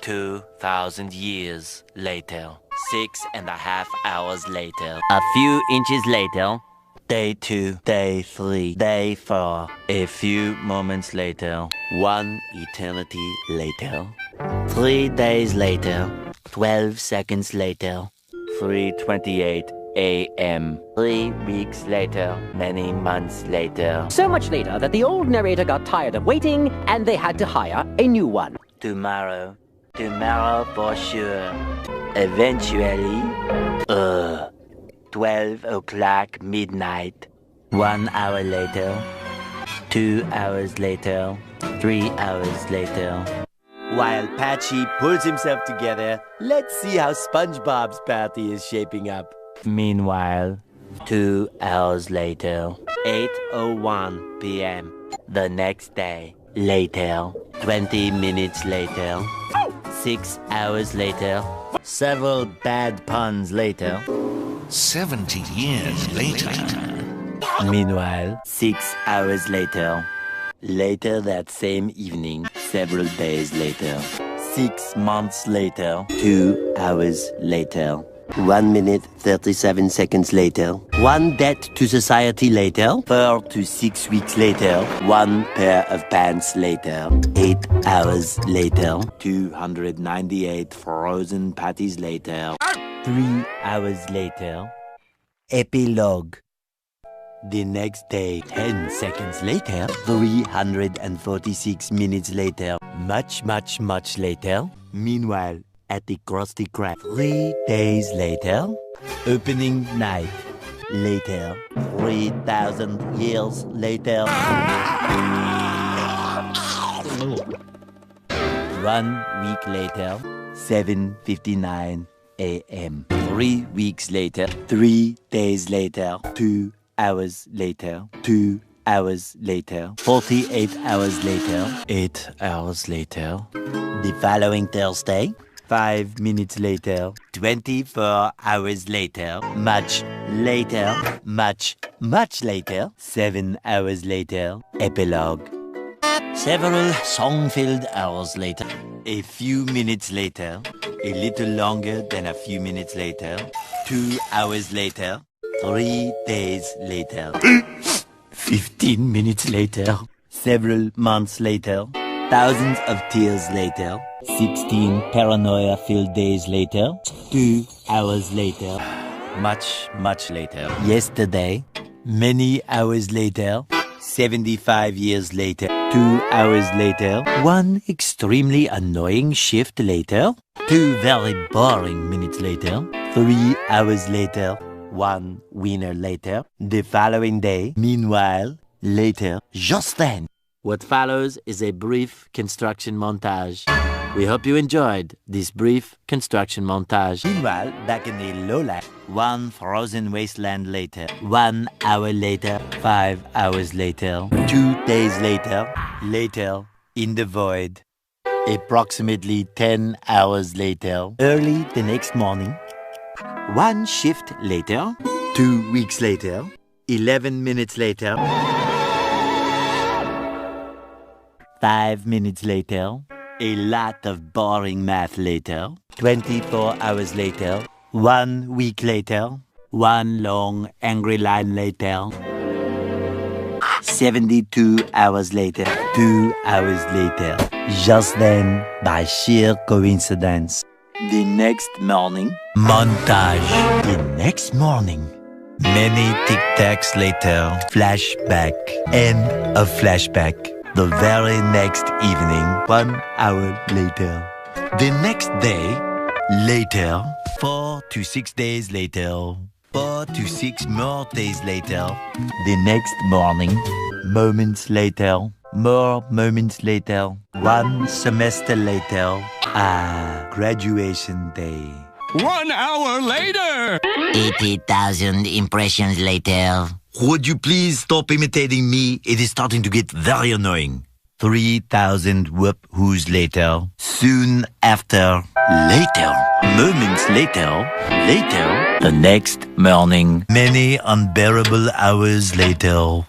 2,000 years later. 6.5 hours later. A few inches later. Day 2, day 3, day 4. A few moments later. 1 eternity later. 3 days later. 12 seconds later. 3:28 a.m. 3 weeks later. Many months later. So much later that the old narrator got tired of waiting and they had to hire a new one. Tomorrow. Tomorrow for sure. Eventually. 12 o'clock midnight. 1 hour later. 2 hours later. 3 hours later. While Patchy pulls himself together, let's see how SpongeBob's party is shaping up. Meanwhile, 2 hours later. 8:01 p.m. The next day. Later. 20 minutes later. 6 hours later. Several bad puns later. 70 years later. Meanwhile, 6 hours later. Later that same evening, several days later. 6 months later. 2 hours later. 1 minute, 37 seconds later. 1 debt to society later. 4 to 6 weeks later. 1 pair of pants later. 8 hours later. 298 frozen patties later. 3 hours later. Epilogue. The next day, 10 seconds later. 346 minutes later. Much, much, much later. Meanwhile, at the Krusty Krab. 3 days later. Opening night. Later. 3,000 years later. 1 week later. 7:59 a.m. 3 weeks later. 3 days later. 2 hours later. 2 hours later. 48 hours later. 8 hours later. The following Thursday. 5 minutes later. 24 hours later. Much later. Much, much later. 7 hours later. Epilogue. Several song-filled hours later. A few minutes later. A little longer than a few minutes later. 2 hours later. 3 days later. 15 minutes later. Several months later. Thousands of tears later. 16 paranoia-filled days later. 2 hours later. Much, much later. Yesterday. Many hours later. 75 years later. 2 hours later. 1 extremely annoying shift later. 2 very boring minutes later. 3 hours later. 1 winner later. The following day. Meanwhile, later. Just then. What follows is a brief construction montage. We hope you enjoyed this brief construction montage. Meanwhile, back in the lowland, 1 frozen wasteland later. 1 hour later. 5 hours later. 2 days later. Later, in the void. Approximately 10 hours later. Early the next morning. 1 shift later. 2 weeks later. 11 minutes later. 5 minutes later. A lot of boring math later. 24 hours later. 1 week later. 1 long angry line later. 72 hours later. 2 hours later. Just then, by sheer coincidence. The next morning. Montage. The next morning. Many tic-tacs later. Flashback. End of flashback. The very next evening, 1 hour later. The next day, later. 4 to 6 days later. 4 to 6 more days later. The next morning, moments later. More moments later. 1 semester later. Graduation day. 1 hour later! 80,000 impressions later. Would you please stop imitating me? It is starting to get very annoying. 3,000 whoop-whoos later. Soon after. Later. Moments later. Later. The next morning. Many unbearable hours later.